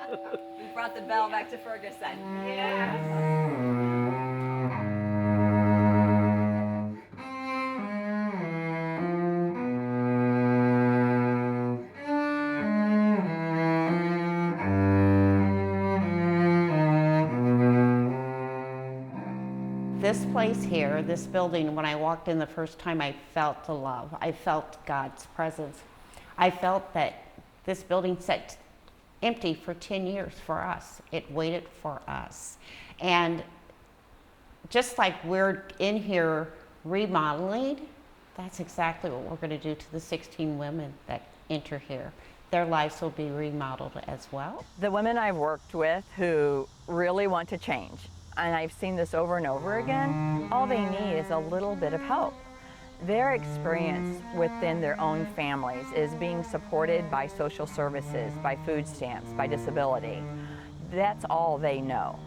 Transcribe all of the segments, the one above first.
We brought the bell back to Ferguson. This place here, this building, when I walked in the first time, I felt the love. I felt God's presence. I felt that this building sat empty for 10 years for us. It waited for us. And just like we're in here remodeling, that's exactly what we're going to do to the 16 women that enter here. Their lives will be remodeled as well. The women I've worked with who really want to change, and I've seen this over and over again, all they need is a little bit of help. Their experience within their own families is being supported by social services, by food stamps, by disability. That's all they know.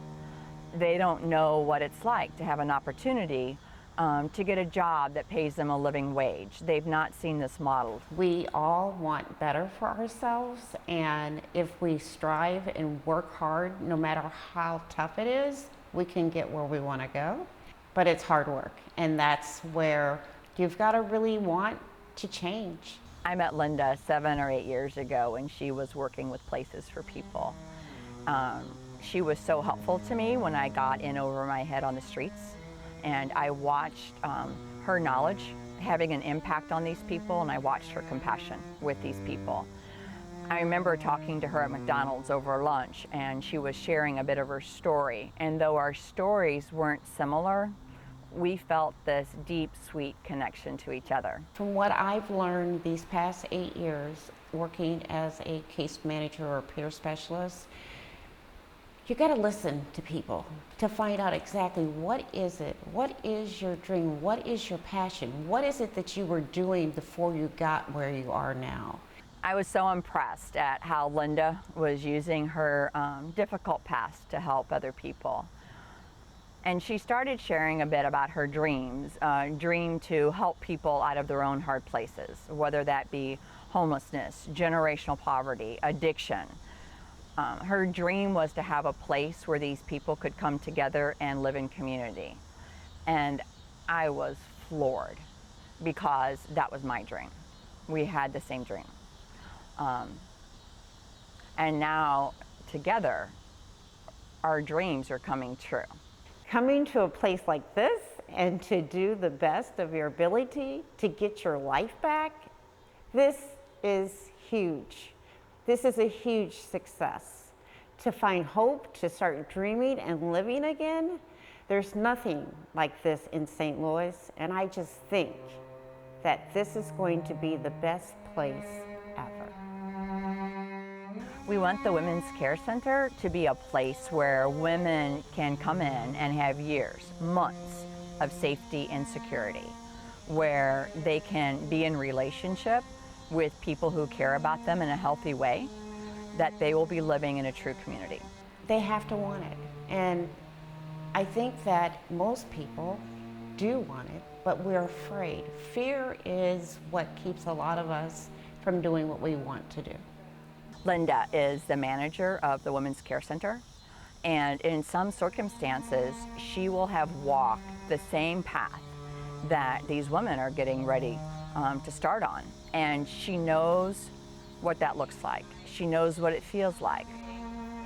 They don't know what it's like to have an opportunity to get a job that pays them a living wage. They've not seen this modeled. We all want better for ourselves, and if we strive and work hard, no matter how tough it is, we can get where we want to go. But it's hard work, and that's where you've got to really want to change. I met Linda 7 or 8 years ago, and she was working with Places for People. She was so helpful to me when I got in over my head on the streets, and I watched her knowledge having an impact on these people, and I watched her compassion with these people. I remember talking to her at McDonald's over lunch, and she was sharing a bit of her story, and though our stories weren't similar, we felt this deep, sweet connection to each other. From what I've learned these past 8 years working as a case manager or peer specialist, you got to listen to people to find out exactly what is it, what is your dream, what is your passion, what is it that you were doing before you got where you are now. I was so impressed at how Linda was using her difficult past to help other people. And she started sharing a bit about her dreams, dream to help people out of their own hard places, whether that be homelessness, generational poverty, addiction. Her dream was to have a place where these people could come together and live in community. And I was floored because that was my dream. We had the same dream. And now, together, our dreams are coming true. Coming to a place like this and to do the best of your ability to get your life back, this is huge. This is a huge success. To find hope, to start dreaming and living again, there's nothing like this in St. Louis, and I just think that this is going to be the best place ever. We want the Women's Care Center to be a place where women can come in and have years, months of safety and security, where they can be in relationship with people who care about them in a healthy way, that they will be living in a true community. They have to want it, and I think that most people do want it, but we're afraid. Fear is what keeps a lot of us from doing what we want to do. Linda is the manager of the Women's Care Center, and in some circumstances, she will have walked the same path that these women are getting ready to start on. And she knows what that looks like. She knows what it feels like.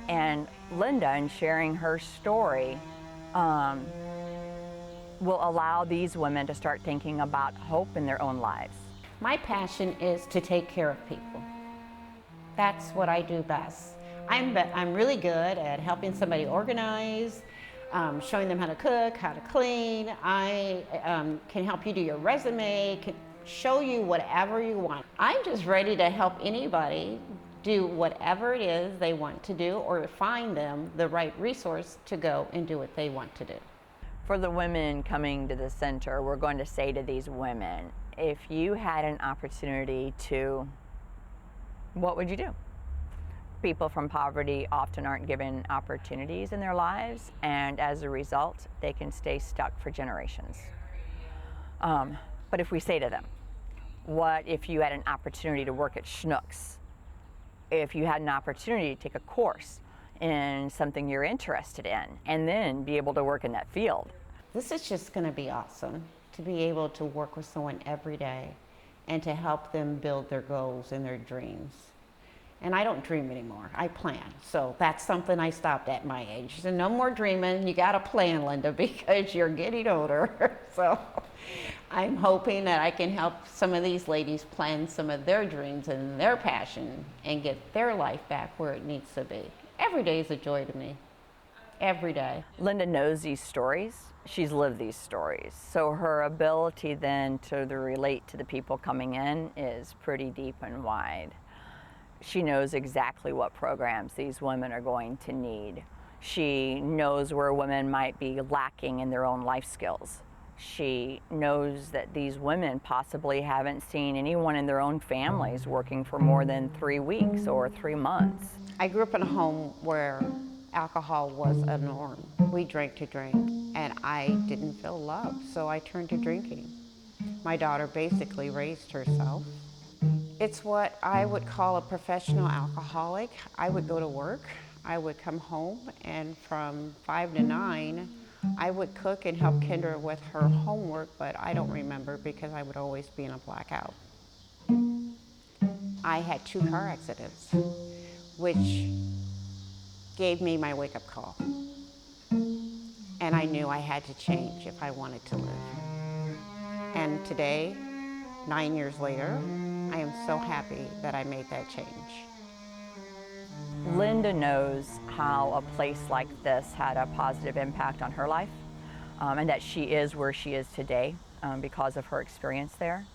And Linda, in sharing her story, will allow these women to start thinking about hope in their own lives. My passion is to take care of people. That's what I do best. I'm really good at helping somebody organize, showing them how to cook, how to clean. I can help you do your resume, can show you whatever you want. I'm just ready to help anybody do whatever it is they want to do, or find them the right resource to go and do what they want to do. For the women coming to the center, we're going to say to these women, if you had an opportunity to, what would you do? People from poverty often aren't given opportunities in their lives, and as a result, they can stay stuck for generations. But if we say to them, what if you had an opportunity to work at Schnucks? If you had an opportunity to take a course in something you're interested in and then be able to work in that field. This is just going to be awesome to be able to work with someone every day and to help them build their goals and their dreams. And I don't dream anymore, I plan. So that's something I stopped at my age. So no more dreaming, you gotta plan, Linda, because you're getting older. So I'm hoping that I can help some of these ladies plan some of their dreams and their passion and get their life back where it needs to be. Every day is a joy to me, every day. Linda knows these stories. She's lived these stories. So her ability then to relate to the people coming in is pretty deep and wide. She knows exactly what programs these women are going to need. She knows where women might be lacking in their own life skills. She knows that these women possibly haven't seen anyone in their own families working for more than 3 weeks or 3 months. I grew up in a home where alcohol was a norm. We drank to drink, and I didn't feel love, so I turned to drinking. My daughter basically raised herself. It's what I would call a professional alcoholic. I would go to work, I would come home, and from 5 to 9, I would cook and help Kendra with her homework, but I don't remember because I would always be in a blackout. I had 2 car accidents, which gave me my wake-up call. And I knew I had to change if I wanted to live. And today, 9 years later, I am so happy that I made that change. Linda knows how a place like this had a positive impact on her life, and that she is where she is today because of her experience there.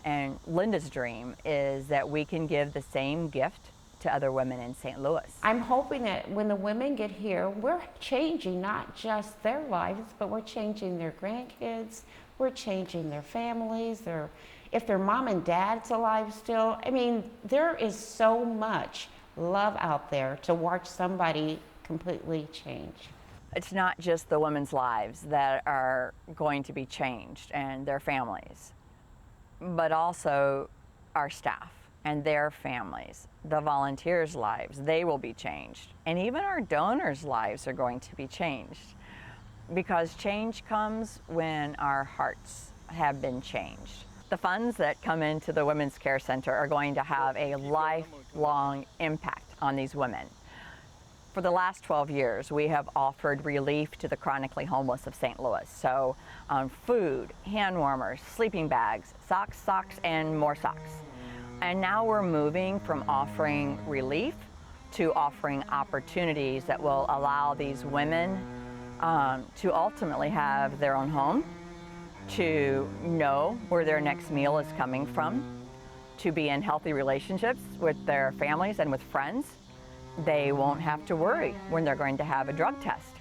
And Linda's dream is that we can give the same gift to other women in St. Louis. I'm hoping that when the women get here, we're changing not just their lives, but we're changing their grandkids, we're changing their families, if their mom and dad's alive still. I mean, there is so much love out there to watch somebody completely change. It's not just the women's lives that are going to be changed and their families, but also our staff and their families, the volunteers' lives, they will be changed. And even our donors' lives are going to be changed, because change comes when our hearts have been changed. The funds that come into the Women's Care Center are going to have a lifelong impact on these women. For the last 12 years, we have offered relief to the chronically homeless of St. Louis. So food, hand warmers, sleeping bags, socks, and more socks. And now we're moving from offering relief to offering opportunities that will allow these women to ultimately have their own home, to know where their next meal is coming from, to be in healthy relationships with their families and with friends. They won't have to worry when they're going to have a drug test.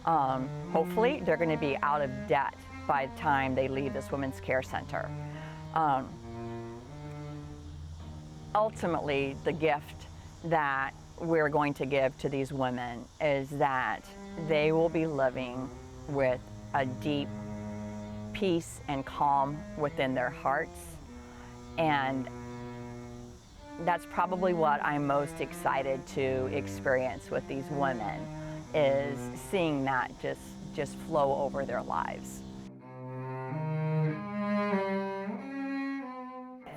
Hopefully, they're going to be out of debt by the time they leave this Women's Care Center. Ultimately, the gift that we're going to give to these women is that they will be living with a deep peace and calm within their hearts. And that's probably what I'm most excited to experience with these women, is seeing that just flow over their lives.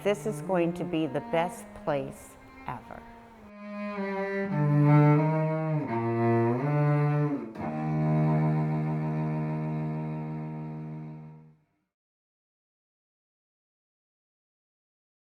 This is going to be the best place ever.